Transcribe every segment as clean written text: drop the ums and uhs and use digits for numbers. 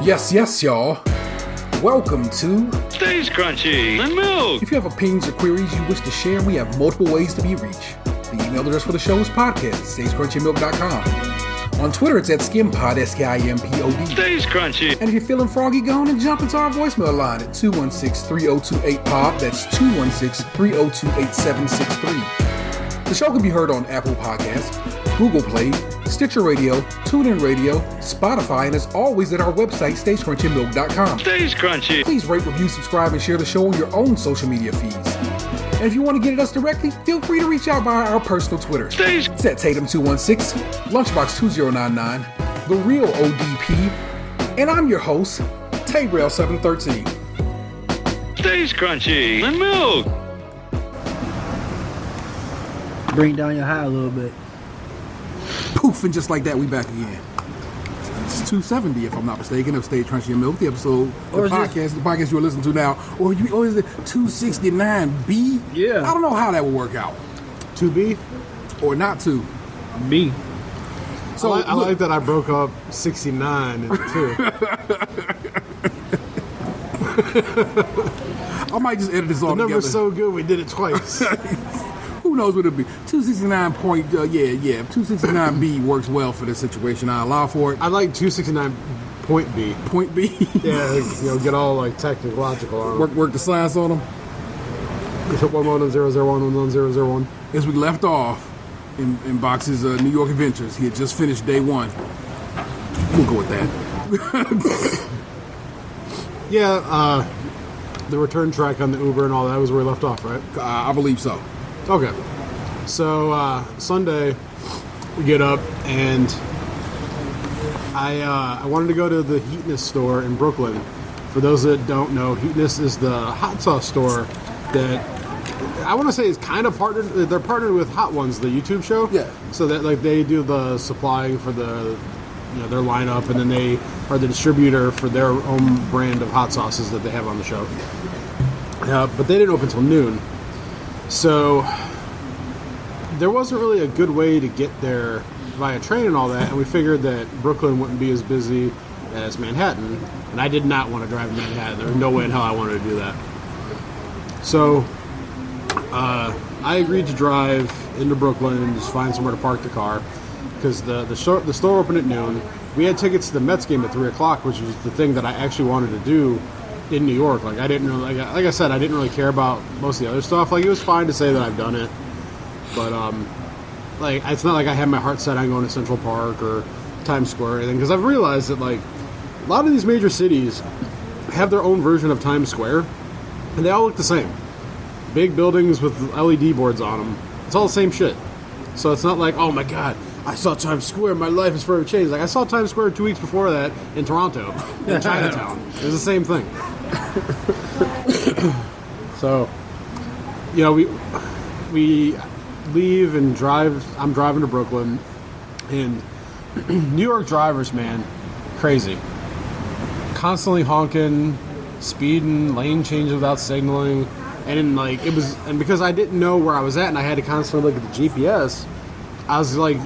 Yes, y'all. Welcome to Stage Krunchy and Milk. If you have opinions or queries you wish to share, we have multiple ways to be reached. The email address for the show is podcast@stagecrunchyandmilk.com. On Twitter, it's at skimpod, SKIMPOD. Stage Krunchy. And if you're feeling froggy, go on and jump into our voicemail line at 216-3028-POD. That's 216-302-8763. The show can be heard on Apple Podcasts, Google Play, Stitcher Radio, TuneIn Radio, Spotify, and as always at our website, stagecrunchyandmilk.com. Stage Krunchy. Please rate, review, subscribe, and share the show on your own social media feeds. And if you want to get at us directly, feel free to reach out via our personal Twitter. Stage. It's at Tatum216, Lunchbox 2099, The Real ODP, and I'm your host, Tabrail713. Stage Krunchy and Milk. Bring down your high a little bit. Poof, and just like that, we back again. It's 270, if I'm not mistaken, of Stage Krunchy and Milk, the episode, the podcast you are listening to now. Or is it 269B? Yeah. I don't know how that will work out. 2B? Or not 2. B. So I like that I broke up 69 into 2. I might just edit this all The together. number's so good we did it twice. Who knows what it'll be? 269 point, 269B works well for this situation. I allow for it. I like 269 point B. Point B. Yeah, get all like technological on it. Work the science on them. 11001 As we left off in Box's New York adventures, he had just finished day 1. We'll go with that. Yeah, the return track on the Uber and all that was where we left off, right? I believe so. Okay. So Sunday, we get up and I wanted to go to the Heatonist store in Brooklyn. For those that don't know, Heatonist is the hot sauce store that I want to say is kind of partnered. They're partnered with Hot Ones, the YouTube show. Yeah. So that like they do the supplying for the their lineup, and then they are the distributor for their own brand of hot sauces that they have on the show. But they didn't open until noon. So there wasn't really a good way to get there via train and all that, and we figured that Brooklyn wouldn't be as busy as Manhattan, and I did not want to drive to Manhattan. There was no way in hell I wanted to do that. So I agreed to drive into Brooklyn and just find somewhere to park the car, because the store opened at noon. We had tickets to the Mets game at 3 o'clock, which was the thing that I actually wanted to do in New York. Like I didn't really, like I said, I didn't really care about most of the other stuff. Like it was fine to say that I've done it, but like it's not like I had my heart set on going to Central Park or Times Square or anything, because I've realized that like a lot of these major cities have their own version of Times Square, and they all look the same. Big buildings with LED boards on them. It's all the same shit. So it's not like, oh my god, I saw Times Square, my life is forever changed. Like I saw Times Square 2 weeks before that in Toronto, in Chinatown. It was the same thing. So, we leave and drive. I'm driving to Brooklyn, and New York drivers, man, crazy. Constantly honking, speeding, lane changes without signaling, and because I didn't know where I was at, and I had to constantly look at the GPS. I was like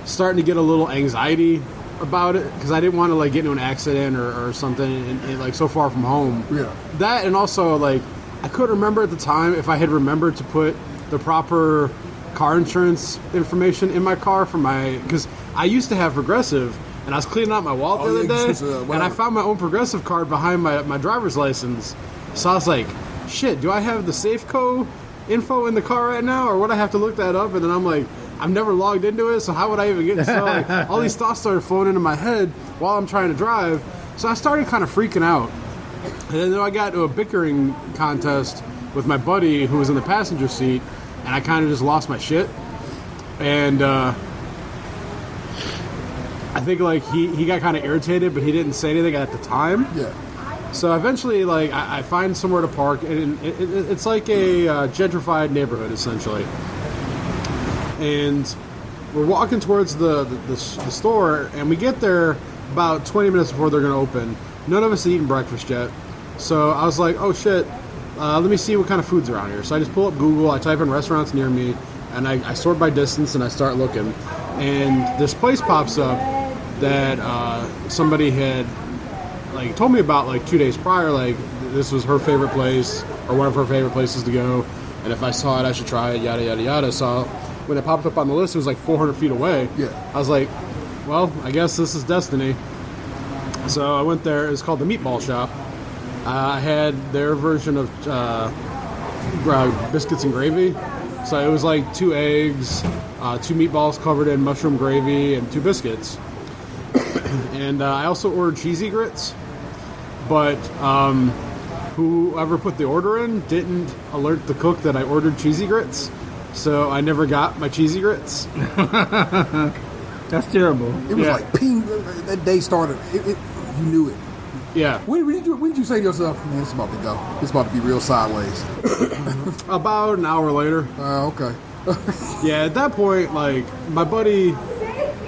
starting to get a little anxiety about it, because I didn't want to like get into an accident or something, and like so far from home. Yeah. That, and also like I couldn't remember at the time if I had remembered to put the proper car insurance information in my car because I used to have Progressive, and I was cleaning out my wallet the other day, and I found my own Progressive card behind my driver's license. So I was like, shit, do I have the Safeco info in the car right now, or would I have to look that up? And then I'm like, I've never logged into it, so how would I even get it? So like, all these thoughts started flowing into my head while I'm trying to drive. So I started kind of freaking out. And then I got into a bickering contest with my buddy who was in the passenger seat, and I kind of just lost my shit. And I think like he got kind of irritated, but he didn't say anything at the time. Yeah. So eventually, like, I find somewhere to park, and it's like a gentrified neighborhood, essentially. And we're walking towards the store, and we get there about 20 minutes before they're going to open. None of us had eaten breakfast yet. So I was like, oh shit, let me see what kind of food's around here. So I just pull up Google, I type in restaurants near me, and I sort by distance, and I start looking. And this place pops up that somebody had like told me about like 2 days prior, like this was her favorite place or one of her favorite places to go, and if I saw it, I should try it. Yada yada yada. So when it popped up on the list, it was like 400 feet away. Yeah. I was like, well, I guess this is destiny. So I went there. It was called the Meatball Shop. I had their version of biscuits and gravy. So it was like 2 eggs, 2 meatballs covered in mushroom gravy, and 2 biscuits. And I also ordered cheesy grits. But whoever put the order in didn't alert the cook that I ordered cheesy grits. So I never got my cheesy grits. That's terrible. It was like ping. That day started. You knew it. Yeah. When did you say to yourself, man, it's about to go. It's about to be real sideways. About an hour later. Okay. Yeah, at that point, like, my buddy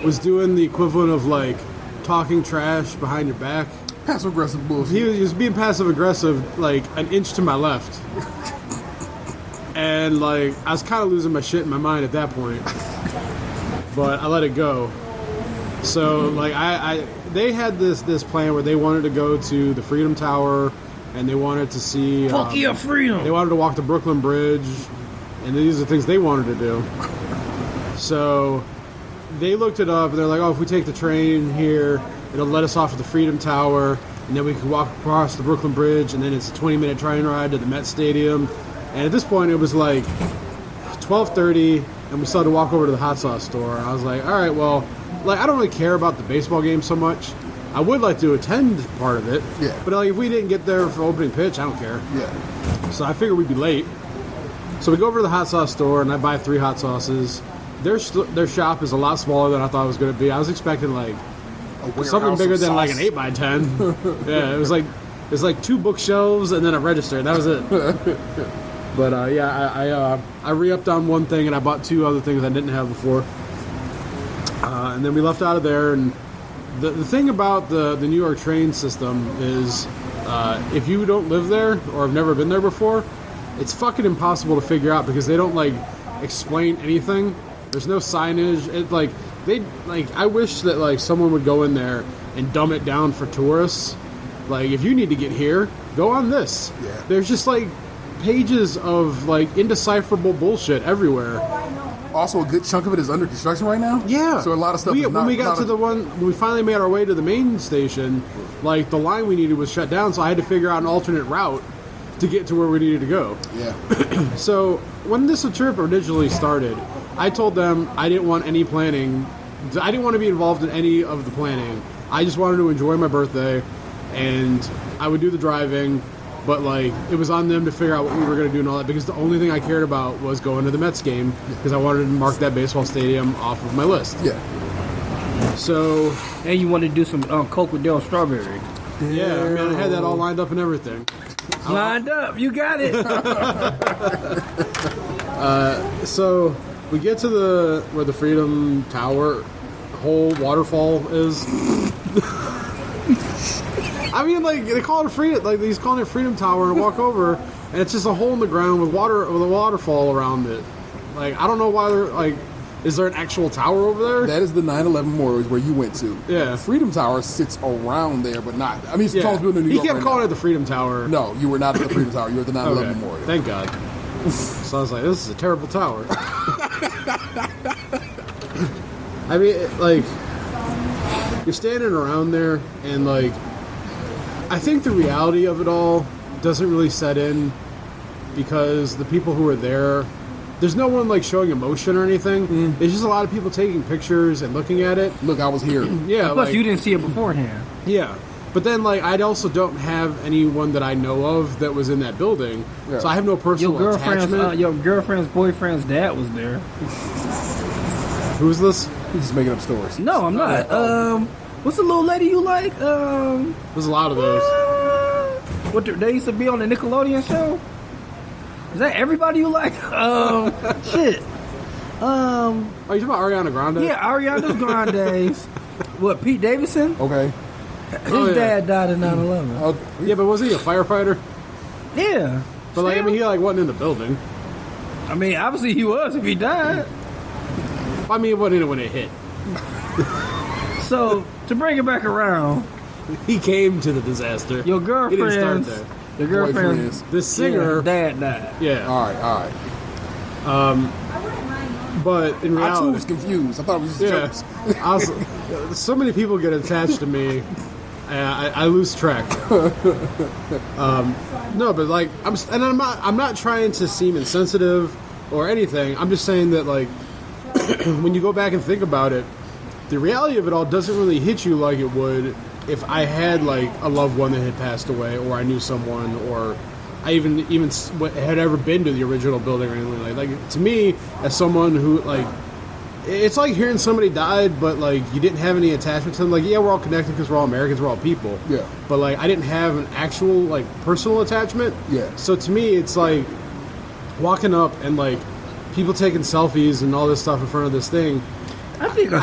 was doing the equivalent of, like, talking trash behind your back. Passive aggressive bullshit. He was being passive aggressive, like, an inch to my left. And, like, I was kind of losing my shit in my mind at that point. But I let it go. So, like, they had this plan where they wanted to go to the Freedom Tower, and they wanted to see... Fuck yeah, freedom! They wanted to walk the Brooklyn Bridge, and these are things they wanted to do. So, they looked it up, and they're like, oh, if we take the train here, it'll let us off at the Freedom Tower, and then we can walk across the Brooklyn Bridge, and then it's a 20-minute train ride to the Met Stadium. And at this point, it was like 12:30, and we still had to walk over to the hot sauce store. I was like, all right, well, like, I don't really care about the baseball game so much. I would like to attend part of it. Yeah. But like, if we didn't get there for opening pitch, I don't care. Yeah. So I figured we'd be late. So we go over to the hot sauce store, and I buy 3 hot sauces. Their shop is a lot smaller than I thought it was going to be. I was expecting like something bigger than like an 8x10. Yeah, it was like 2 bookshelves and then a register. That was it. But I re-upped on one thing, and I bought 2 other things I didn't have before. And then we left out of there. And the thing about the New York train system is if you don't live there or have never been there before, it's fucking impossible to figure out because they don't like explain anything. There's no signage. I wish that like someone would go in there and dumb it down for tourists. Like, if you need to get here, go on this. Yeah. There's just like pages of like indecipherable bullshit everywhere. Also, a good chunk of it is under construction right now. Yeah. So a lot of stuff. When we finally made our way to the main station, like the line we needed was shut down, so I had to figure out an alternate route to get to where we needed to go. Yeah. So when this trip originally started, I told them I didn't want any planning. I didn't want to be involved in any of the planning. I just wanted to enjoy my birthday, and I would do the driving. But, like, it was on them to figure out what we were going to do and all that, because the only thing I cared about was going to the Mets game, because I wanted to mark that baseball stadium off of my list. Yeah. So... And you wanted to do some Coke with Dale Strawberry. Yeah, I mean, I had that all lined up and everything. Lined up, you got it. So, we get to where the Freedom Tower whole waterfall is... I mean, like, they call it Freedom, like, he's calling it Freedom Tower, and walk over, and it's just a hole in the ground with a waterfall around it. Like, I don't know why they're, like, is there an actual tower over there? That is the 9/11 memorial where you went to. Yeah. Freedom Tower sits around there, but not. I mean, it's the tallest building in New York. He kept calling now. it the Freedom Tower. No, you were not at the Freedom Tower. You were at the 9/11 memorial. Thank God. So I was like, this is a terrible tower. I mean, like, you're standing around there, and, like, I think the reality of it all doesn't really set in because the people who are there, there's no one like showing emotion or anything. It's just a lot of people taking pictures and looking at it. Look, I was here. Yeah. Plus, like, you didn't see it beforehand. Yeah. But then, like, I also don't have anyone that I know of that was in that building. Yeah. So I have no personal attachment. Your girlfriend's boyfriend's dad was there. Who's this? He's just making up stories. No, I'm not. What's the little lady you like? There's a lot of those. They used to be on the Nickelodeon show? Is that everybody you like? Shit. Are you talking about Ariana Grande? Yeah, Ariana Grande's. What, Pete Davidson? Okay. His dad died in 9/11. Okay. Yeah, but was he a firefighter? Yeah. But like, I mean, he like wasn't in the building. I mean, obviously he was if he died. I mean, it wasn't in it when it hit. So, to bring it back around, He came to the disaster. Your He didn't start girlfriend's there. your girlfriend's Boyfriends. The singer, dad died. yeah. All right. But in I too reality, was confused. I thought it was just yeah. jokes. I was, so many people get attached to me, I lose track. No, but like I'm not trying to seem insensitive or anything. I'm just saying that like when you go back and think about it, the reality of it all doesn't really hit you like it would if I had like a loved one that had passed away, or I knew someone, or I even had ever been to the original building or anything like to me, as someone who like, it's like hearing somebody died, but like you didn't have any attachment to them. Like, yeah, we're all connected because we're all Americans, we're all people. Yeah. But like I didn't have an actual like personal attachment. Yeah. So to me, it's like walking up and like people taking selfies and all this stuff in front of this thing. I think a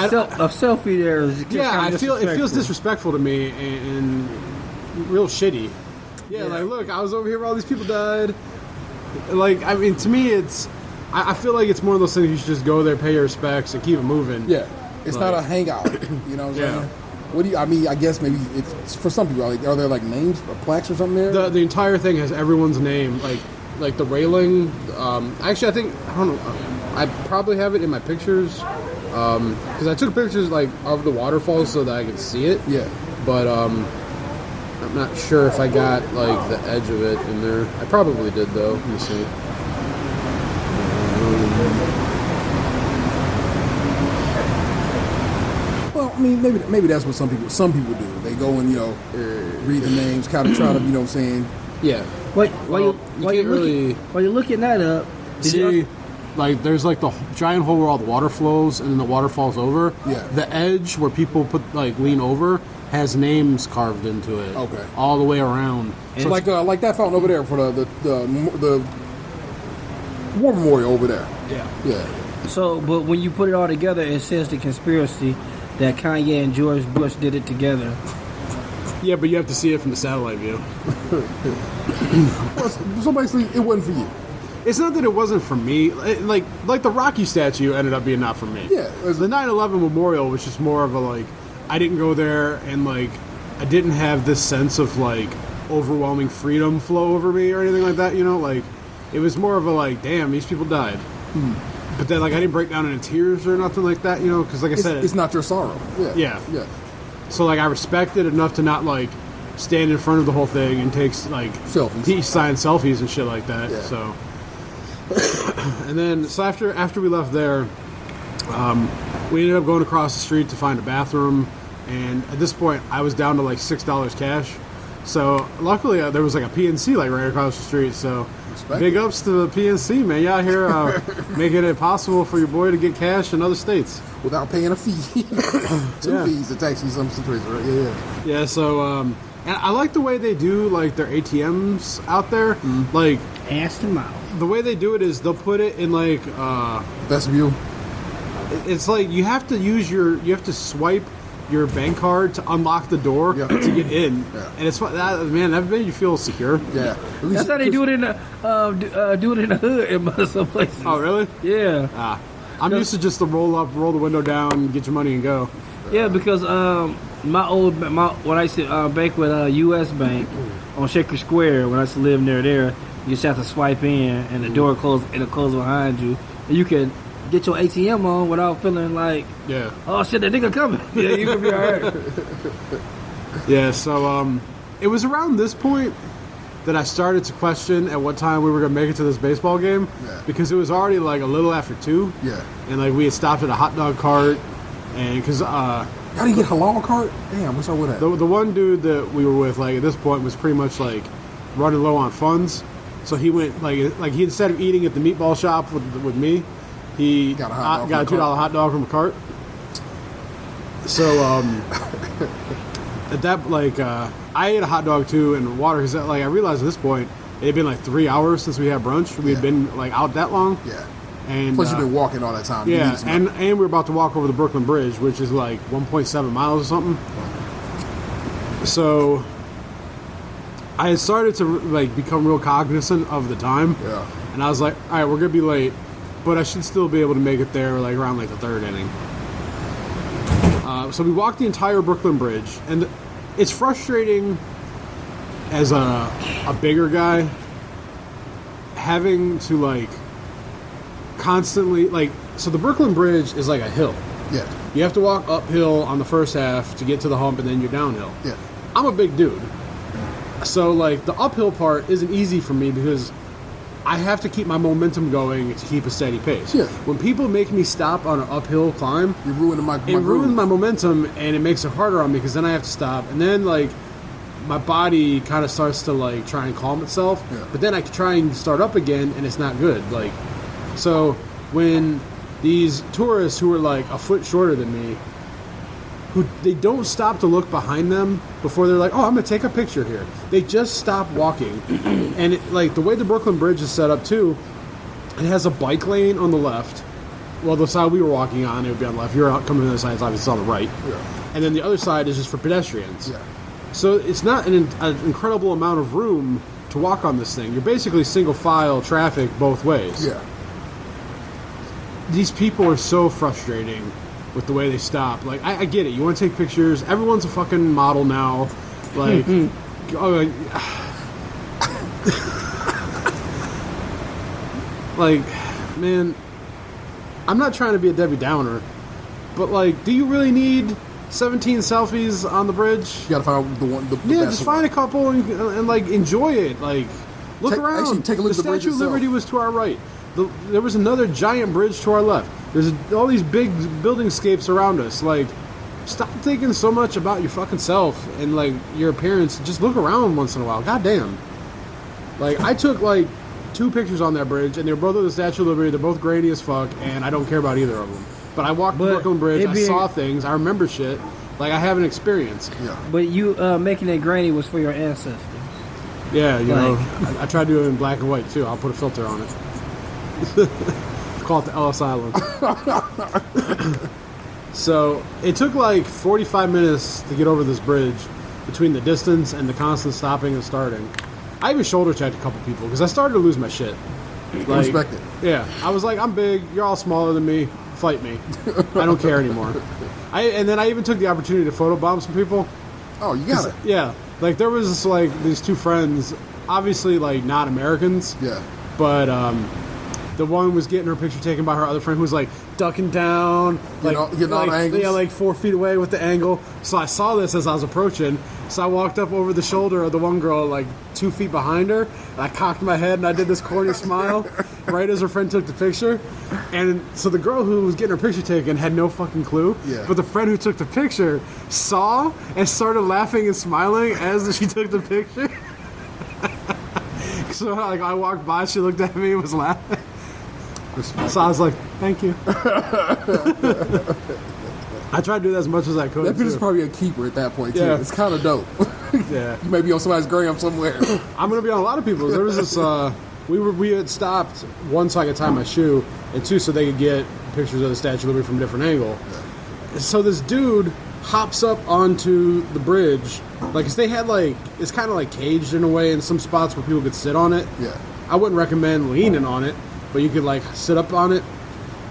selfie there is just Yeah, kind of I feel it feels disrespectful. disrespectful to me and real shitty. Yeah, like look, I was over here where all these people died. Like, I mean, to me, it's. I feel like it's one of those things you should just go there, pay your respects, and keep it moving. Yeah, it's Like- not a hangout. You know what I'm Yeah. saying? What do you? I mean, I guess maybe it's for some people. Like, are there like names or plaques or something there? The entire thing has everyone's name, like the railing. Actually, I think I don't know. I probably have it in my pictures because I took pictures like of the waterfalls so that I could see it. Yeah. But I'm not sure if I got like the edge of it in there. I probably did though. Let me see. Well, I mean, maybe that's what some people do. They go and read the names, kind of try to what I'm saying. Yeah. While you're looking that up, did See, you- like there's like the giant hole where all the water flows, and then the water falls over. Yeah. The edge where people put like lean over has names carved into it. Okay. All the way around. So like that fountain over there for the war memorial over there. Yeah. Yeah. So, but when you put it all together, it says the conspiracy that Kanye and George Bush did it together. Yeah, but you have to see it from the satellite view. So basically, it wasn't for you. It's not that it wasn't for me. Like the Rocky statue ended up being not for me. Yeah. The 9/11 memorial was just more of a like, I didn't go there and like, I didn't have this sense of like overwhelming freedom flow over me or anything like that. Like it was more of a like, damn, these people died. But then like I didn't break down into tears or nothing like that. Because like I said, It's not your sorrow. Yeah. Yeah. So like I respect it enough to not like stand in front of the whole thing and take like Selfies. peace sign selfies and shit like that. Yeah. So and then so after we left there, we ended up going across the street to find a bathroom, and at this point I was down to like $6 cash. So luckily there was like a PNC like right across the street. So Respect big it. ups to the PNC, man. You out here making it possible for your boy to get cash in other states. Without paying a fee. Two Yeah. fees to tax you some situation, right? Yeah. Yeah, so and I like the way they do like their ATMs out there. Like Ask them out. the way they do it is they'll put it in like Vestibule. it's like you have to swipe your bank card to unlock the door Yeah. to get in, Yeah. and it's that made you feel secure. Yeah. At least That's how they do it in the do it in the hood in some places. Oh, really? Yeah, I'm used to just the roll up, roll the window down, get your money and go. yeah. Because when I used to bank with U.S. Bank on Shaker Square when I used to live near there, you just have to swipe in and the door closes. It'll close behind you, and you can get your ATM on without feeling like, Yeah. oh shit, that nigga coming. Yeah, you can be all right. Yeah, so it was around this point that I started to question at what time we were going to make it to this baseball game, Yeah. because it was already like a little after 2, Yeah. and like we had stopped at a hot dog cart, and because How do you get halal cart? Damn, what's up with that? the one dude that we were with like at this point was pretty much like running low on funds, so he went like he instead of eating at the meatball shop with me, he Got a hot dog got a from a $2 hot dog from a cart. So at that I ate a hot dog too and water because like I realized at this point it had been like 3 hours since we had brunch. We had Yeah. been like out that long. Yeah. And Plus, you've been walking all that time. You yeah, need some- and we were about to walk over the Brooklyn Bridge, which is like 1.7 miles or something. So I had started to like become real cognizant of the time. Yeah. And I was like, all right, we're gonna be late, but I should still be able to make it there like around like the third inning. So we walked the entire Brooklyn Bridge, and it's frustrating as a bigger guy having to like constantly like. So the Brooklyn Bridge is like a hill. Yeah. You have to walk uphill on the first half to get to the hump, and then you're downhill. Yeah. I'm a big dude. So, like, the uphill part isn't easy for me because I have to keep my momentum going to keep a steady pace. Yeah. When people make me stop on an uphill climb, You're ruining my it ruins groove. my momentum, and it makes it harder on me because then I have to stop. And then, like, my body kind of starts to, like, try and calm itself. Yeah. But then I try and start up again, and it's not good. Like, so when these tourists who are, like, a foot shorter than me, who they don't stop to look behind them before they're like, oh, I'm going to take a picture here. They just stop walking. And, like, the way the Brooklyn Bridge is set up, too, it has a bike lane on the left. Well, the side we were walking on, it would be on the left. If you're coming to the other side, it's obviously on the right. Yeah. And then the other side is just for pedestrians. Yeah. So it's not an incredible amount of room to walk on this thing. You're basically single file traffic both ways. Yeah. These people are so frustrating with the way they stop. Like, I get it. You want to take pictures. Everyone's a fucking model now. Like, like, man, I'm not trying to be a Debbie Downer, but, like, do you really need 17 selfies on the bridge? You gotta find the one. The Yeah, best just one. find a couple and like, enjoy it. Like, look around. Actually, take a look the at the bridge Statue of itself. Liberty was to our right. There was another giant bridge to our left. There's all these big building scapes around us. Like, stop thinking so much about your fucking self and, like, your appearance. Just look around once in a while. God damn. Like, I took, like, 2 pictures on that bridge, and they were both of the Statue of Liberty. They're both grainy as fuck, and I don't care about either of them. But I walked the But Brooklyn Bridge. it I being- saw things. I remember shit. Like, I have an experience. Yeah. But you making it grainy was for your ancestors. Yeah, you know, Like- I tried to do it in black and white, too. I'll put a filter on it. Call it the Ellis Island. So it took like 45 minutes to get over this bridge between the distance and the constant stopping and starting. I even shoulder checked a couple people because I started to lose my shit. Like, Respect it. Yeah, I was like, I'm big. You're all smaller than me. Fight me. I don't care anymore. And then I even took the opportunity to photobomb some people. Oh, you got it. Yeah, like there was this, like these 2 friends, obviously like not Americans. Yeah. But the one was getting her picture taken by her other friend who was like ducking down, like Getting all the angles? yeah, like 4 feet away with the angle. So I saw this as I was approaching. So I walked up over the shoulder of the one girl, like 2 feet behind her, and I cocked my head and I did this corny smile right as her friend took the picture. And so the girl who was getting her picture taken had no fucking clue. Yeah. But the friend who took the picture saw and started laughing and smiling as she took the picture. So like I walked by, she looked at me and was laughing. So I was like, "Thank you." I tried to do that as much as I could. That picture's too. probably a keeper at that point too. Yeah. It's kind of dope. Yeah, You may be on somebody's gram somewhere. I'm gonna be on a lot of people's. There was this. We had stopped one so I could tie my shoe, and two so they could get pictures of the Statue of Liberty from a different angle. So this dude hops up onto the bridge, like 'cause they had like it's kind of like caged in a way in some spots where people could sit on it. Yeah. I wouldn't recommend leaning on it, but you could like sit up on it,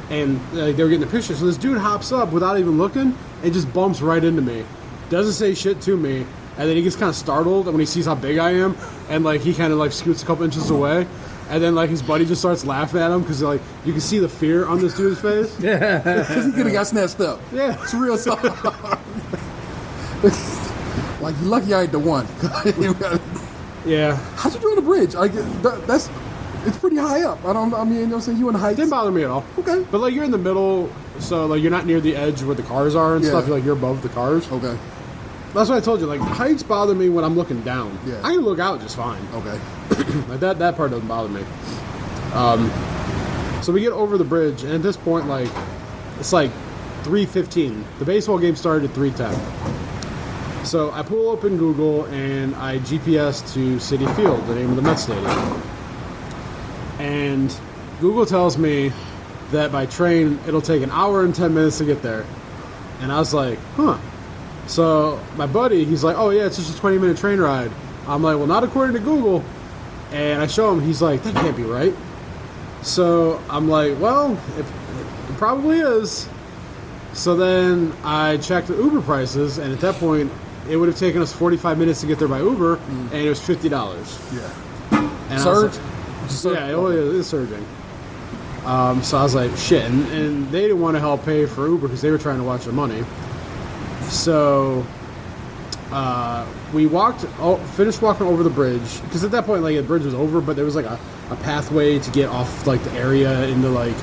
and they were getting the picture. So this dude hops up without even looking and just bumps right into me. Doesn't say shit to me, and then he gets kind of startled when he sees how big I am, and like he kind of like scoots a couple inches away, and then like his buddy just starts laughing at him because like you can see the fear on this dude's face. Because he could have got snatched up. Yeah. It's real talk. Like, you're lucky I ain't the one. Yeah, How'd you do on the bridge? Like, that's it's pretty high up. I mean, you know what I'm saying? You in the heights. didn't bother me at all. Okay. But like you're in the middle, so like you're not near the edge where the cars are and Yeah. stuff. You're above the cars. Okay. That's what I told you. Like heights bother me when I'm looking down. Yeah. I can look out just fine. Okay. Like that part doesn't bother me. So we get over the bridge, and at this point, like it's like 3:15. The baseball game started at 3:10. So I pull open Google and I GPS to Citi Field, the name of the Mets stadium. And Google tells me that by train it'll take an hour and 10 minutes to get there. And I was like, huh. So my buddy, he's like, oh yeah, it's just a 20-minute train ride. I'm like, well, not according to Google. And I show him, he's like, that can't be right. So I'm like, well, it probably is. So then I checked the Uber prices, and at that point, it would have taken us 45 minutes to get there by Uber, and it was $50. Yeah. And Surge? Yeah, it is surging. So I was like, shit. And they didn't want to help pay for Uber because they were trying to watch their money. So we finished walking over the bridge. Because at that point, like, the bridge was over, but there was, like, a pathway to get off, like, the area into, like...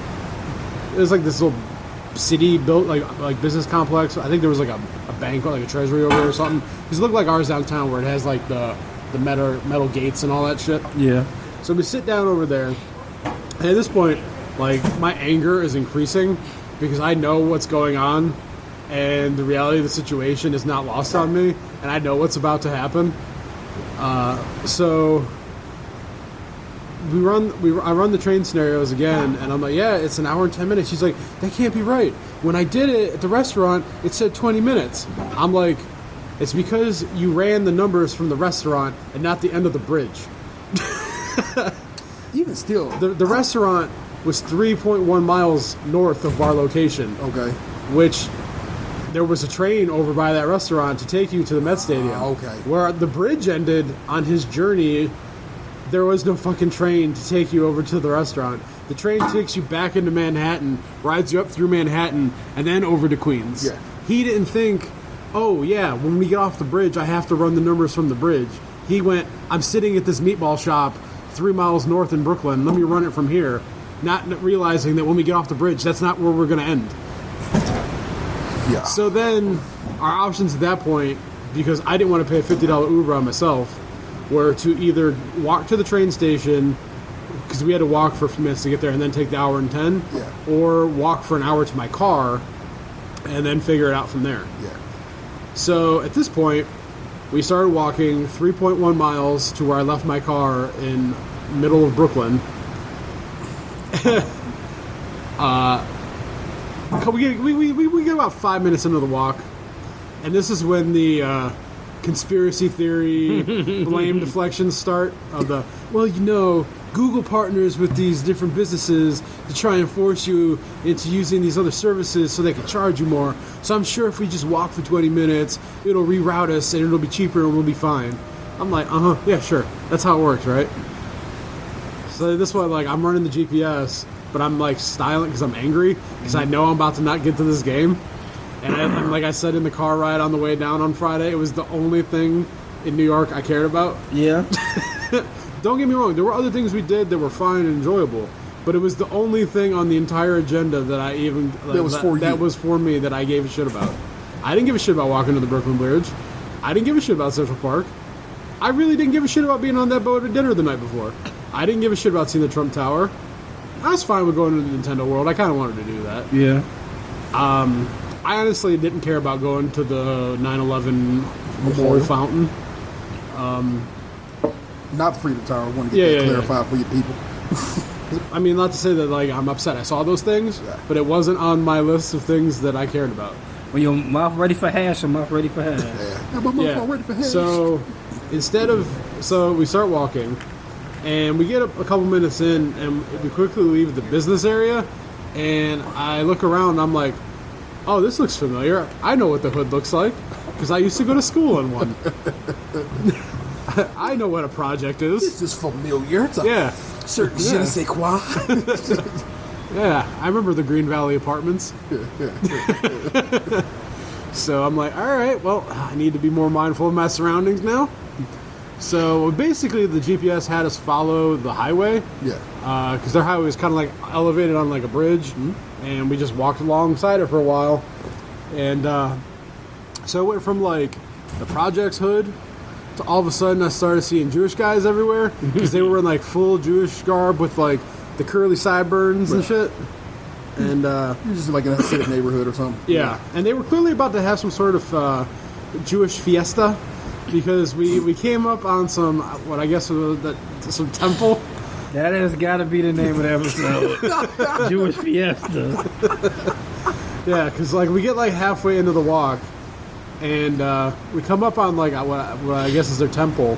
It was, like, this little city built, like business complex. I think there was, like, a bank or, like, a treasury over there or something. Because it looked like ours downtown where it has, like, the metal gates and all that shit. Yeah. So we sit down over there, and at this point, like, my anger is increasing because I know what's going on, and the reality of the situation is not lost on me, and I know what's about to happen. So I run the train scenarios again, and I'm like, yeah, it's an hour and 10 minutes. She's like, that can't be right. When I did it at the restaurant, it said 20 minutes. I'm like, it's because you ran the numbers from the restaurant and not the end of the bridge. Even still. The restaurant was 3.1 miles north of our location. Okay. Which there was a train over by that restaurant to take you to the Met Stadium. Okay. Where the bridge ended on his journey, there was no fucking train to take you over to the restaurant. The train takes you back into Manhattan, rides you up through Manhattan, and then over to Queens. Yeah. He didn't think, oh yeah, when we get off the bridge, I have to run the numbers from the bridge. He went, I'm sitting at this meatball shop 3 miles north in Brooklyn. Let me run it from here. Not realizing that when we get off the bridge, that's not where we're going to end. Yeah. So then our options at that point, because I didn't want to pay a $50 Uber on myself, were to either walk to the train station, because we had to walk for a few minutes to get there and then take the hour and 10, Yeah. or walk for an hour to my car and then figure it out from there. Yeah. So at this point, we started walking 3.1 miles to where I left my car in middle of Brooklyn. We get about 5 minutes into the walk, and this is when the conspiracy theory blame deflections start of the, well, you know, Google partners with these different businesses to try and force you into using these other services so they can charge you more. So I'm sure if we just walk for 20 minutes, it'll reroute us and it'll be cheaper and we'll be fine. I'm like, yeah, sure. That's how it works, right? So this one, like, I'm running the GPS, but I'm like styling because I'm angry because I know I'm about to not get to this game. And like I said in the car ride on the way down on Friday, it was the only thing in New York I cared about. Yeah. Don't get me wrong, there were other things we did that were fine and enjoyable, but it was the only thing on the entire agenda that I even that was for me that I gave a shit about. I didn't give a shit about walking to the Brooklyn Bridge. I didn't give a shit about Central Park. I really didn't give a shit about being on that boat at dinner the night before. I didn't give a shit about seeing the Trump Tower. I was fine with going to the Nintendo World. I kind of wanted to do that. Yeah. I honestly didn't care about going to the 9/11 Memorial Fountain. Not the Freedom Tower. I want to get that clarified for you people. I mean, not to say that like I'm upset I saw those things, but it wasn't on my list of things that I cared about. When your mouth ready for hash, your mouth ready for hash. Yeah, my mouth ready for hash. So we start walking, and we get a couple minutes in, and we quickly leave the business area, and I look around, and I'm like, oh, this looks familiar. I know what the hood looks like because I used to go to school in one. I know what a project is. This is familiar. It's yeah. Certain je ne sais quoi. Yeah, I remember the Green Valley Apartments. So I'm like, all right, well, I need to be more mindful of my surroundings now. So basically, the GPS had us follow the highway. Yeah. Because their highway was kind of like elevated on like a bridge, and we just walked alongside it for a while. And so it went from like the project's hood to all of a sudden I started seeing Jewish guys everywhere because they were in like full Jewish garb with like the curly sideburns and shit. And you're just like in a Hasidic neighborhood or something. Yeah, and they were clearly about to have some sort of Jewish fiesta because we came up on some what I guess was some temple. That has got to be the name of the episode. Jewish Fiesta. Yeah, because like we get like halfway into the walk, and we come up on like what I guess is their temple,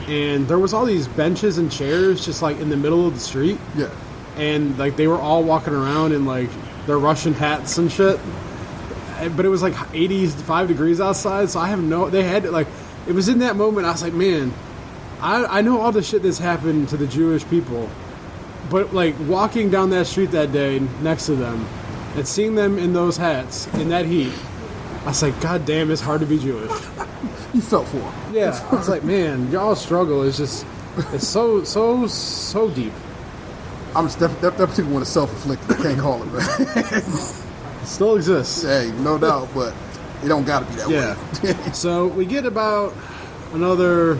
and there was all these benches and chairs just like in the middle of the street. Yeah. And like they were all walking around in like their Russian hats and shit. but it was like 85 degrees outside, so I have they had to, like, it was in that moment I was like, man, I know all the shit that's happened to the Jewish people, but like walking down that street that day next to them and seeing them in those hats in that heat, I was like, God damn, it's hard to be Jewish. You felt for him. Yeah, I was like, man, y'all struggle is just, it's so deep. That particular one is self-inflicted. I can't call it, man. It still exists. Hey, no doubt, but it don't got to be that way. So we get about another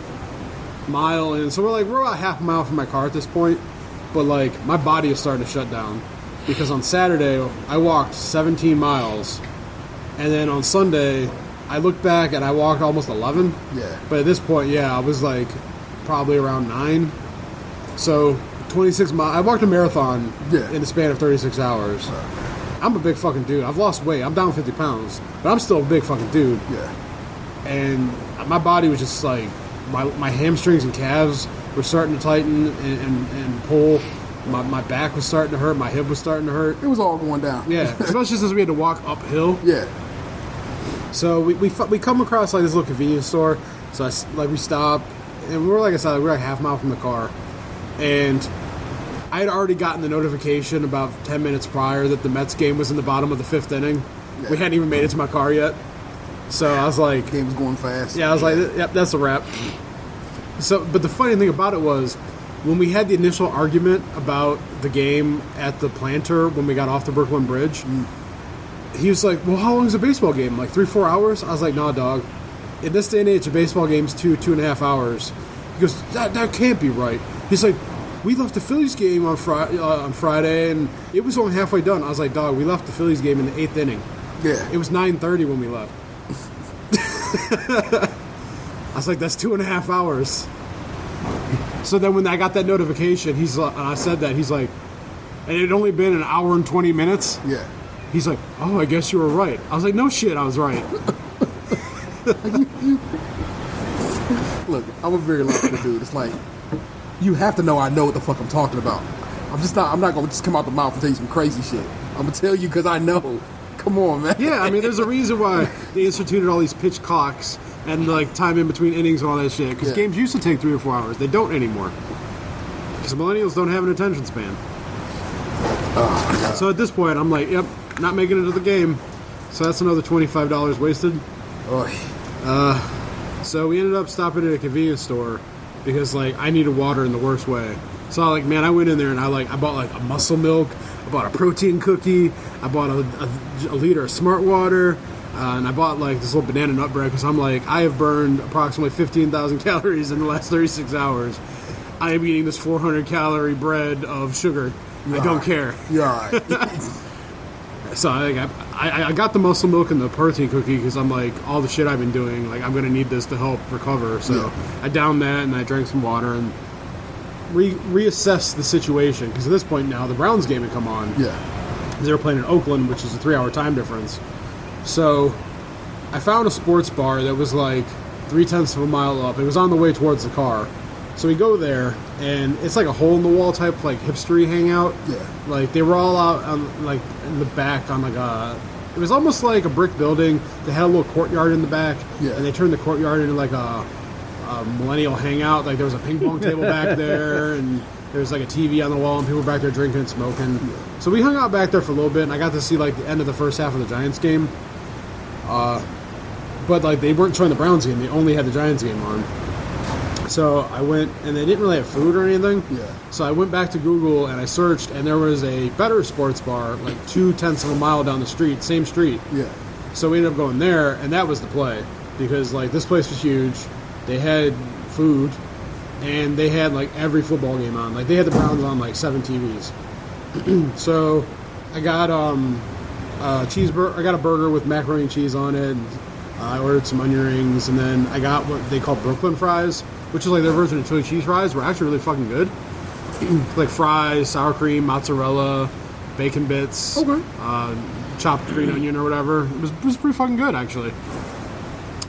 mile in. So we're about half a mile from my car at this point. But like my body is starting to shut down because on Saturday I walked 17 miles, and then on Sunday I looked back and I walked almost 11. Yeah. But at this point, I was like probably around 9. So 26 miles. I walked a marathon in the span of 36 hours. I'm a big fucking dude. I've lost weight. I'm down 50 pounds, but I'm still a big fucking dude. Yeah. And my body was just like, my hamstrings and calves were starting to tighten and pull. My back was starting to hurt. My hip was starting to hurt. It was all going down. Yeah, especially since we had to walk uphill. Yeah. So we come across like this little convenience store. So we stop, and we're like a half mile from the car, and I had already gotten the notification about 10 minutes prior that the Mets game was in the bottom of the 5th inning. Yeah. We hadn't even made it to my car yet. So I was like... Game was going fast. Yeah, I was like, yep, that's a wrap. So, but the funny thing about it was, when we had the initial argument about the game at the Planter when we got off the Brooklyn Bridge, he was like, well, how long is a baseball game? Like 3-4 hours? I was like, nah, dog. In this day and age, a baseball game's 2.5 hours. He goes, that can't be right. He's like, we left the Phillies game on Friday, and it was only halfway done. I was like, dog, we left the Phillies game in the 8th inning. Yeah. It was 9:30 when we left. I was like, that's 2.5 hours. So then when I got that notification, and I said that, he's like, and it had only been an hour and 20 minutes? Yeah. He's like, oh, I guess you were right. I was like, no shit, I was right. Look, I'm a very logical dude. It's like, you have to know I know what the fuck I'm talking about. I'm not going to just come out the mouth and tell you some crazy shit. I'm going to tell you because I know. Come on, man. Yeah, I mean, there's a reason why they instituted all these pitch clocks and like time in between innings and all that shit. Because games used to take 3 or 4 hours. They don't anymore. Because millennials don't have an attention span. So at this point, I'm like, yep, not making it to the game. So that's another $25 wasted. So we ended up stopping at a convenience store because like I needed water in the worst way. So I went in there and I bought like a Muscle Milk, I bought a protein cookie, I bought a liter of Smart Water, and I bought like this little banana nut bread because I'm like, I have burned approximately 15,000 calories in the last 36 hours. I am eating this 400 calorie bread of sugar. I don't care. You're all right. So I got the Muscle Milk and the protein cookie because I'm like, all the shit I've been doing, like I'm going to need this to help recover. So I downed that and I drank some water and reassessed the situation because at this point now the Browns game had come on. Yeah. They were playing in Oakland, which is a 3-hour time difference. So I found a sports bar that was like 0.3 of a mile up. It was on the way towards the car. So we go there, and it's like a hole-in-the-wall type, like, hipstery hangout. Yeah. Like, they were all out, on, like, in the back on, like, it was almost like a brick building. They had a little courtyard in the back. Yeah. And they turned the courtyard into, like, a millennial hangout. Like, there was a ping-pong table back there, and there was, like, a TV on the wall, and people were back there drinking and smoking. So we hung out back there for a little bit, and I got to see, like, the end of the first half of the Giants game. But, like, they weren't showing the Browns game. They only had the Giants game on. So I went, and they didn't really have food or anything. Yeah. So I went back to Google, and I searched, and there was a better sports bar, like 0.2 of a mile down the street, same street. Yeah. So we ended up going there, and that was the play. Because, like, this place was huge. They had food, and they had, like, every football game on. Like, they had the Browns on, like, 7 TVs. So I got cheeseburger. I got a burger with macaroni and cheese on it. And I ordered some onion rings, and then I got what they call Brooklyn fries, which is like their version of chili cheese fries. Were actually really fucking good. Like fries, sour cream, mozzarella, bacon bits, chopped green onion or whatever. It was pretty fucking good, actually.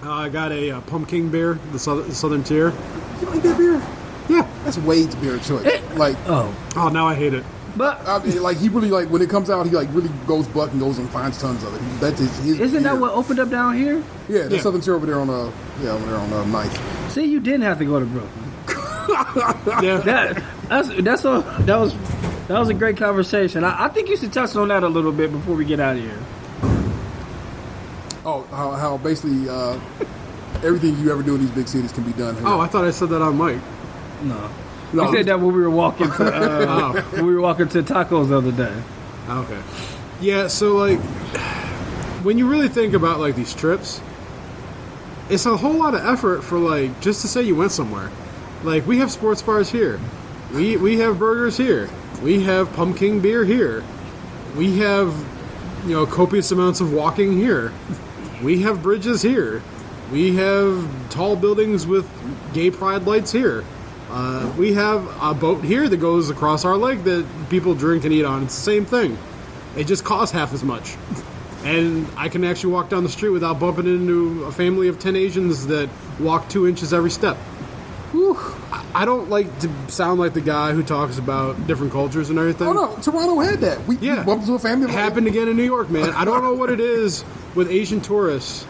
I got a pumpkin beer, the Southern Tier. You like that beer? Yeah. That's Wade's beer choice. Like, oh, now I hate it. But I mean, like he really like when it comes out, he like really goes buck and goes and finds tons of it. That's his isn't that gear. what opened up down here? Yeah, the Yeah. Southern Tier over there on over there on 9th. See, you didn't have to go to Brooklyn. Yeah. That was a great conversation. I think you should touch on that a little bit before we get out of here. Oh, how basically everything you ever do in these big cities can be done here. Oh, I thought I said that on mic. No. No, We said that when we were walking to tacos the other day. Okay. Yeah, so like when you really think about like these trips, it's a whole lot of effort for like just to say you went somewhere. Like we have sports bars here. We have burgers here. We have pumpkin beer here. We have copious amounts of walking here. We have bridges here. We have tall buildings with gay pride lights here. We have a boat here that goes across our lake that people drink and eat on. It's the same thing. It just costs half as much. And I can actually walk down the street without bumping into a family of 10 Asians that walk 2 inches every step. Whew. I don't like to sound like the guy who talks about different cultures and everything. Oh no, Toronto had that. We bumped into a family. It happened again in New York, man. I don't know what it is with Asian tourists,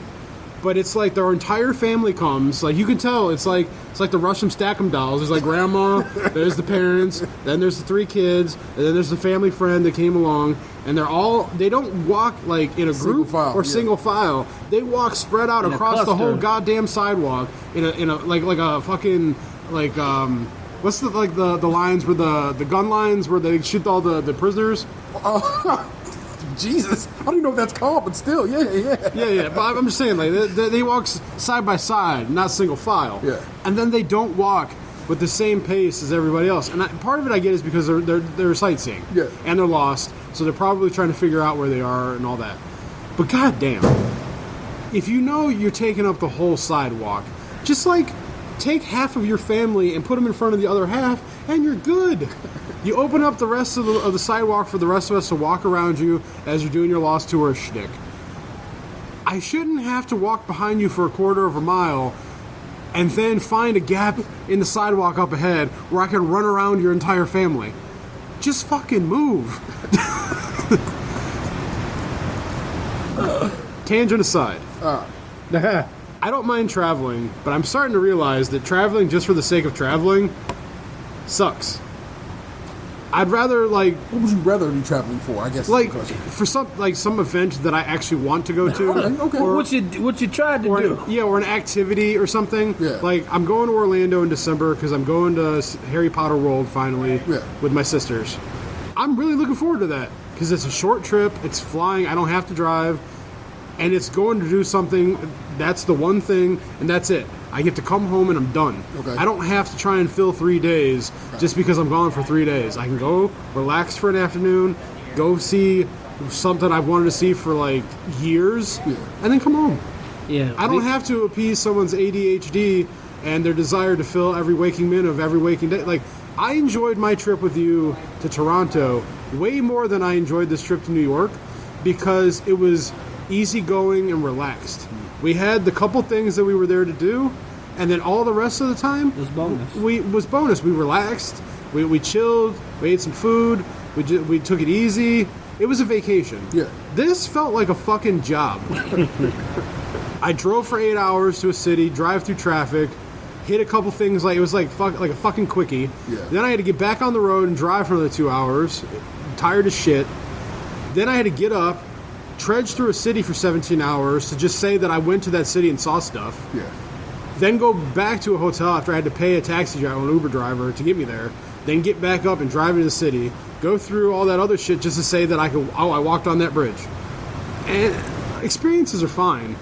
but it's like their entire family comes. Like you can tell, it's like the Russian Stack'em dolls. There's like grandma, there's the parents, then there's the 3 kids, and then there's the family friend that came along. And they don't walk like in a group single file. They walk spread out across the whole goddamn sidewalk in a like a fucking like what's the lines where the gun lines where they shoot all the prisoners. Jesus, I don't even know if that's called, but still, yeah. But I'm just saying, like they walk side by side, not single file. Yeah. And then they don't walk with the same pace as everybody else. And part of it I get is because they're sightseeing. Yeah. And they're lost, so they're probably trying to figure out where they are and all that. But goddamn, if you know you're taking up the whole sidewalk, just like take half of your family and put them in front of the other half, and you're good. You open up the rest of the sidewalk for the rest of us to walk around you as you're doing your lost tourist shtick. I shouldn't have to walk behind you for a quarter of a mile and then find a gap in the sidewalk up ahead where I can run around your entire family. Just fucking move. Tangent aside. I don't mind traveling, but I'm starting to realize that traveling just for the sake of traveling sucks. I'd rather What would you rather be traveling for? I guess. For some event that I actually want to go to. Okay. Or what you tried to do? Yeah, or an activity or something. Yeah. Like I'm going to Orlando in December because I'm going to Harry Potter World finally with my sisters. I'm really looking forward to that because it's a short trip. It's flying. I don't have to drive, and it's going to do something. That's the one thing, and that's it. I get to come home and I'm done. Okay. I don't have to try and fill 3 days just because I'm gone for 3 days. I can go relax for an afternoon, go see something I've wanted to see for like years, and then come home. Yeah. I don't have to appease someone's ADHD and their desire to fill every waking minute of every waking day. Like, I enjoyed my trip with you to Toronto way more than I enjoyed this trip to New York because it was easygoing and relaxed. We had the couple things that we were there to do, and then all the rest of the time It was bonus. was bonus. We relaxed, we chilled, we ate some food, we took it easy. It was a vacation. Yeah. This felt like a fucking job. I drove for 8 hours to a city, drive through traffic, hit a couple things it was like a fucking quickie. Yeah. Then I had to get back on the road and drive for another 2 hours, tired as shit. Then I had to get up, trudge through a city for 17 hours to just say that I went to that city and saw stuff. Yeah. Then go back to a hotel after I had to pay a taxi driver, an Uber driver, to get me there. Then get back up and drive into the city. Go through all that other shit just to say that I walked on that bridge. And experiences are fine,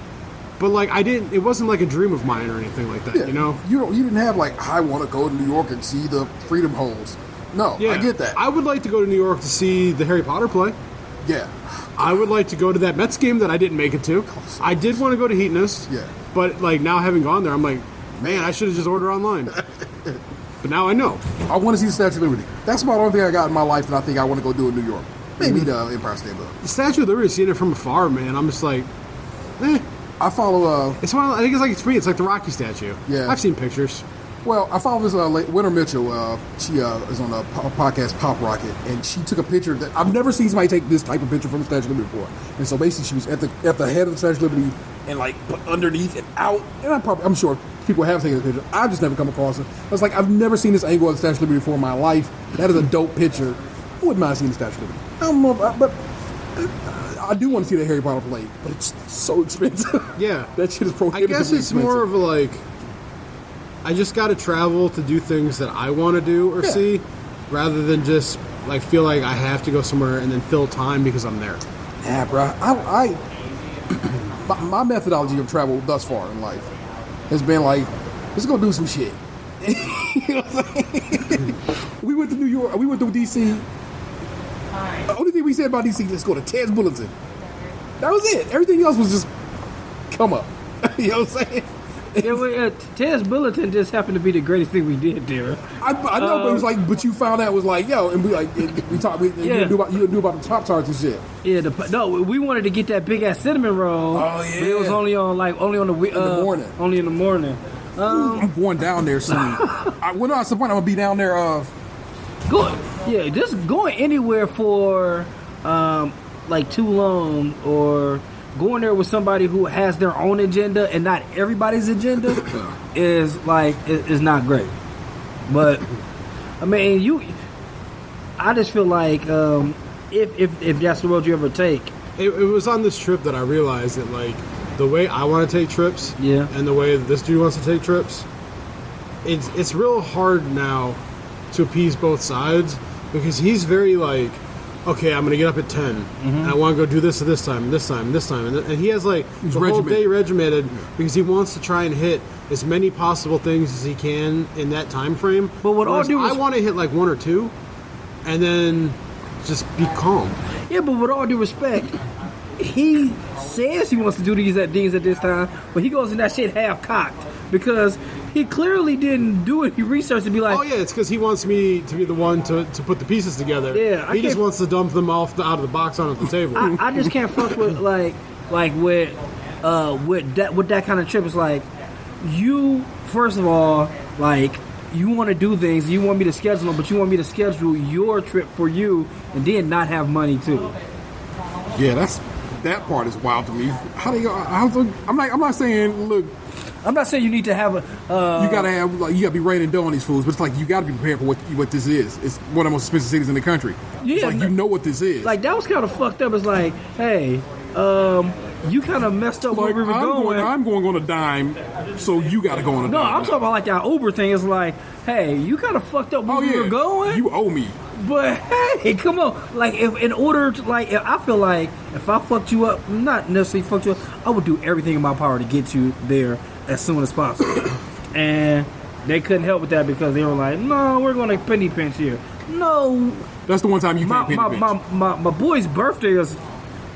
but it wasn't like a dream of mine or anything like that. Yeah. You know. You didn't have I want to go to New York and see the Freedom Holes. No, Yeah. I get that. I would like to go to New York to see the Harry Potter play. Yeah. I would like to go to that Mets game that I didn't make it to. I did want to go to Heatonist. Yeah. But now having gone there, I'm like, man, I should have just ordered online. But now I know. I want to see the Statue of Liberty. That's about the only thing I got in my life that I think I want to go do in New York. Maybe the Empire State Building. The Statue of Liberty, seeing it from afar, man, I'm just like, I follow. It's one. I think it's like for me, it's like the Rocky statue. Yeah. I've seen pictures. Well, I follow this Winter Mitchell. She is on a podcast, Pop Rocket, and she took a picture that I've never seen somebody take this type of picture from the Statue of Liberty before. And so basically, she was at the head of the Statue of Liberty and like put underneath and out. And I'm sure people have taken this picture. I've just never come across it. I was like, I've never seen this angle of the Statue of Liberty before in my life. That is a dope picture. I wouldn't mind seeing the Statue of Liberty. I don't know, but I do want to see the Harry Potter play, but it's so expensive. Yeah, that shit is prohibitively I guess it's expensive. more of a like, I just got to travel to do things that I want to do or see, rather than just like feel like I have to go somewhere and then fill time because I'm there. Yeah, bro. My methodology of travel thus far in life has been like, let's go do some shit. You know what I'm saying? We went to New York. We went to D.C. The only thing we said about D.C. let's go to Ted's Bulletin. That was it. Everything else was just come up. You know what I'm saying? Ted's Bulletin just happened to be the greatest thing we did there. I know, but it was like, but you found out it was like, yo, and we talked. You knew about the Pop Tarts and shit. Yeah, we wanted to get that big ass cinnamon roll. Oh yeah, but it was only on the morning. Only in the morning. I'm going down there soon. When at some point I'm gonna be down there. Just going anywhere for like too long, or going there with somebody who has their own agenda and not everybody's agenda is not great. But I mean, I just feel like if that's the road you ever take. It was on this trip that I realized that like the way I want to take trips, and the way that this dude wants to take trips, it's real hard now to appease both sides, because he's very like, okay, I'm going to get up at 10, and I want to go do this at this time, and this time, and this time. And he has like the whole day regimented because he wants to try and hit as many possible things as he can in that time frame. But what all due I want to hit like one or two, and then just be calm. Yeah, but with all due respect, he says he wants to do these things at this time, but he goes in that shit half cocked because he clearly didn't do any research to be like, oh yeah, it's because he wants me to be the one to put the pieces together. Yeah, he just wants to dump them off out of the box onto the table. I just can't fuck with with that kind of trip. It's like, you first of all, like, you want to do things, you want me to schedule them, but you want me to schedule your trip for you and then not have money too. Yeah, that part is wild to me. How do you? I'm not saying. Look, I'm not saying you need to have a. You gotta be raining dough on these foods, but it's like you gotta be prepared for what this is. It's one of the most expensive cities in the country. Yeah, it's like you know what this is. Like, that was kind of fucked up. It's like, hey, you kind of messed up where we were going. I'm going on a dime, so you gotta go on a dime. No, I'm talking about like that Uber thing. It's like, hey, you kind of fucked up where we were going. You owe me. But hey, come on! Like, if I feel like if I fucked you up, not necessarily fucked you up, I would do everything in my power to get you there as soon as possible. And they couldn't help with that because they were like, "No, we're going to penny pinch here." No, that's the one time you can't penny pinch. My boy's birthday is.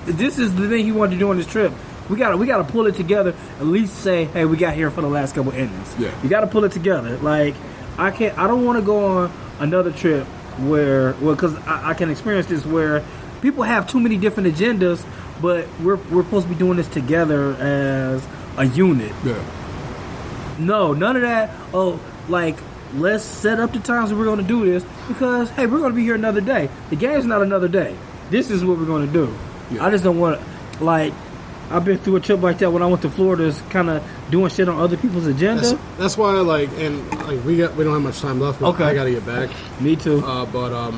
This is the thing he wanted to do on this trip. We gotta pull it together. At least say, hey, we got here for the last couple endings. Yeah, you gotta pull it together. Like, I don't want to go on another trip because I can experience this where people have too many different agendas, but we're supposed to be doing this together as a unit. Yeah. No, none of that. Oh, like, let's set up the times that we're going to do this because, hey, we're going to be here another day. The game's not another day. This is what we're going to do. Yeah. I just don't want to, like, I've been through a trip like that when I went to Florida, kind of doing shit on other people's agenda. That's why, like, and like we don't have much time left. Okay, I got to get back. Me too. But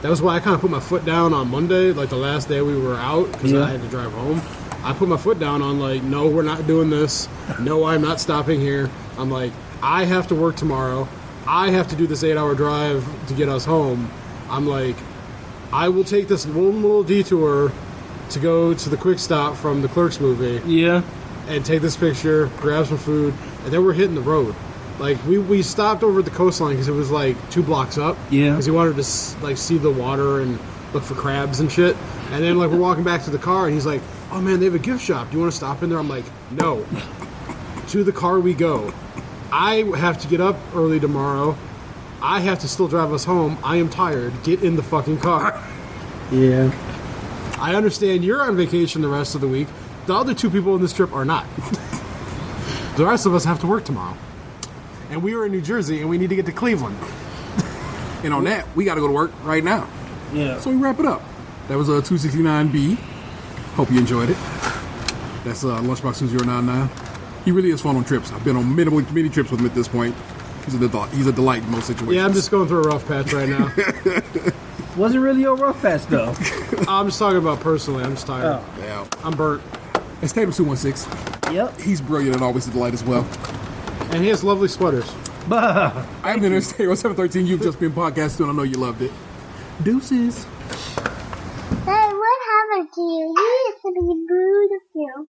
that was why I kind of put my foot down on Monday, like the last day we were out, because I had to drive home. I put my foot down on like, no, we're not doing this. No, I'm not stopping here. I'm like, I have to work tomorrow. I have to do this 8-hour drive to get us home. I'm like, I will take this one little detour to go to the quick stop from the Clerks movie. Yeah. And take this picture, grab some food, and then we're hitting the road. Like, we stopped over at the coastline because it was like 2 blocks up. Yeah. Because we wanted to like see the water and look for crabs and shit. And then like we're walking back to the car and he's like, oh man, they have a gift shop. Do you want to stop in there? I'm like, no. To the car we go. I have to get up early tomorrow. I have to still drive us home. I am tired. Get in the fucking car. Yeah. I understand you're on vacation the rest of the week. The other 2 people in this trip are not. The rest of us have to work tomorrow. and we were in New Jersey, and we need to get to Cleveland. And on that, we got to go to work right now. Yeah. So we wrap it up. That was a 269B. Hope you enjoyed it. That's Lunchbox 2099. He really is fun on trips. I've been on many trips with him at this point. He's a delight in most situations. Yeah, I'm just going through a rough patch right now. Wasn't really a rough patch though. I'm just talking about personally. I'm just tired. Oh. Yeah. I'm burnt. It's Tatum 216. Yep. He's brilliant and always a delight as well. And he has lovely sweaters. I'm the Nurse Taylor 713. You've just been podcasting, and I know you loved it. Deuces. Hey, what happened to you? You used to be beautiful.